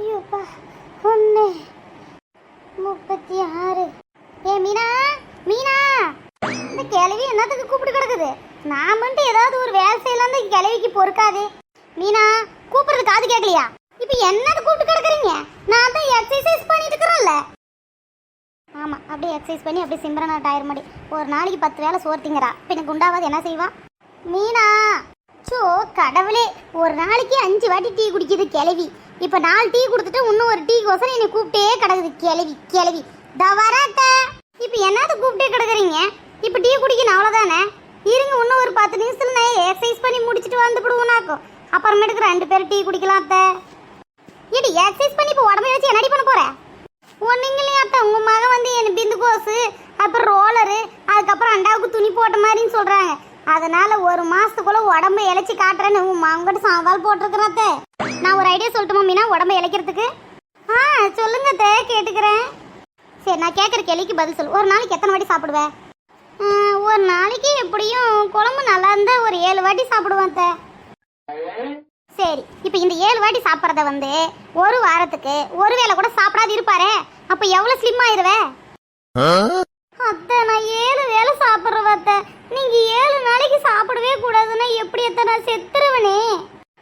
ஐயோப்பா 1:36. ஏ மீனா மீனா, இந்த கிழவி என்னத்துக்கு கூப்பிட்டு கிடக்குது? நான் மட்டும் ஏதாவது ஒரு வேலை செய்யலாம், இந்த கிழவிக்கு பொறுக்காது. மீனா கூப்பிடுறது காது கேட்கலையா? இப்போ என்னது கூப்பிட்டு கிடக்குறீங்க? நான் தான் எக்ஸசைஸ் பண்ணிட்டு இருக்கிறேன்ல. ஆமா, அப்படியே எக்ஸசைஸ் பண்ணி அப்படியே சிம்பரனா டயர் மாதிரி ஒரு நாளைக்கு 10 வேலை சோறு திங்கறா. இப்போ எனக்கு குண்டாவது என்ன செய்வா மீனா? சோ கடவுளே, ஒரு நாளைக்கு 5 வாட்டி டீ குடிக்குது கிழவி. இப்போ 4 டீ கொடுத்துட்டு இன்னும் ஒரு டீ கோசம் என்னை கூப்பிட்டே கிடக்குது கிழவி கிழவி. தவறாட்ட இப்போ என்னது கூப்பிட்டே கிடக்குறீங்க? இப்போ டீ குடிக்கணும் அவ்வளோதானே. இருங்க, இன்னும் ஒரு 10 நிமிஷத்துல நான் எக்ஸசைஸ் பண்ணி முடிச்சுட்டு வந்துவிடுவோனாக்கும். அப்புறமேட்டுக்கு 2 பேரும் டீ குடிக்கலாம் அத்தை. ஏடி எக்ஸசைஸ் பண்ணி இப்போ உடம்பை வச்சு என்னடி பண்ண போற? ஒன்றுங்க இல்லையா அத்தை, உங்கள் மகன் வந்து என் பிந்து கோஸு, அப்புறம் ரோலரு, அதுக்கப்புறம் அண்டாவுக்கு துணி போட்ட மாதிரின்னு சொல்கிறாங்க. அதனால ஒரு மாசத்துக்குள்ள உடம்பை இழைச்சி காட்டுறேன்னு உங்ககிட்ட சவால் போட்டிருக்கிறேன். நான் ஒரு ஐடியா சொல்லட்டுமா மீனா உடம்பை இழைக்கிறதுக்கு? சொல்லுங்க அத்தை, கேட்டுக்கிறேன். சரி, நான் கேட்குற கேள்விக்கு பதில் சொல்லு. ஒரு நாளைக்கு எத்தனை வாட்டி சாப்பிடுவேன்? ஒரு நாளைக்கு எப்படியும் குழம்பு நல்லா இருந்தா ஒரு 7 வாட்டி சாப்பிடுவேன் அத்தை. சரி, இப்போ இந்த 7 வாட்டி சாப்பிட்றத வந்து ஒரு வாரத்துக்கு ஒரு வேளை கூட சாப்பிடாது இருப்பாரு, அப்போ எவ்வளோ ஸ்லிம் ஆயிடுவேன் அத்தை? நான் 7 வேளை சாப்பிட்றவ அத்தை. நீங்க 7 நாளைக்கு சாப்பிடவே கூடாதுன்னா எப்படி அத்தை? நான் செத்துருவனே.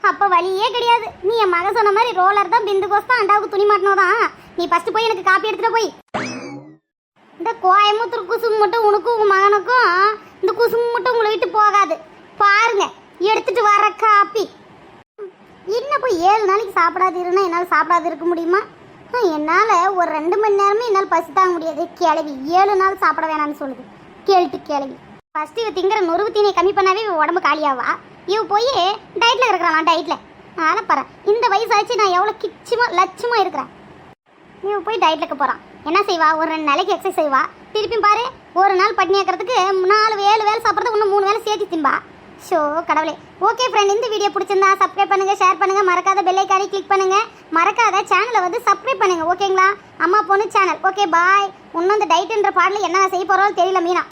அப்ப வழியே கிடையாது. நீ என் மக சொன்ன மாதிரி ரோலர் தான், பிந்து கோஸ் தான், அண்டாவுக்கு துணி மாட்டினோதான். நீ ஃபர்ஸ்ட் போய் எனக்கு காப்பி எடுத்துட்டு போய். இந்த கோயம்புத்தூர் குசும் மட்டும் உனக்கும் உங்க மகனுக்கும் இந்த குசும் மட்டும் உங்களை விட்டு போகாது. பாருங்க, எடுத்துட்டு வர காப்பி. என்ன போய் 7 நாளைக்கு சாப்பிடாது இருந்தா என்னால் சாப்பிடாது இருக்க முடியுமா? என்னால் ஒரு 2 மணி நேரமே என்னால் பசி தாங்க முடியாது. கிளவி 7 நாள் சாப்பிட வேணாம்னு சொல்லுது. கேள்ட்டு கிளவி. ஃபர்ஸ்ட் இவ திங்கிற நொறுவு தீனியை கம்மி பண்ணாவே இவ உடம்பு காலியாவா? இவ போய் டயட்ல இருக்கிறான். டயட்ல அதெல்லாம் பாரு, இந்த வயசாச்சு நான் எவ்வளோ கிச்சமா லட்சமா இருக்கிறேன். இவ போய் டயட்லுக்கு போறான். என்ன செய்வா? ஒரு 2 நாளைக்கு எக்ஸசைஸ் செய்வா. திருப்பியும் பாரு, ஒரு நாள் பட்னி ஆக்கிறதுக்கு 4-7 வேலை சாப்பிட்றது இன்னும் 3 வேலை சேர்த்து திம்பா. ஷோ கடவுளே. ஓகே ஃப்ரெண்ட், இந்த வீடியோ பிடிச்சிருந்தா சப்ஸ்கிரைப் பண்ணுங்க, ஷேர் பண்ணுங்க, மறக்காத பெல் ஐகானை கிளிக் பண்ணுங்க, மறக்காத சேனலை வந்து சப்ஸ்கிரைப் பண்ணுங்க. ஓகேங்களா? அம்மா பொண்ணு சேனல். Okay bye. இன்னும் இந்த டயட்ன்ற பாடல என்ன செய்ய போறோம் தெரியல மீனா.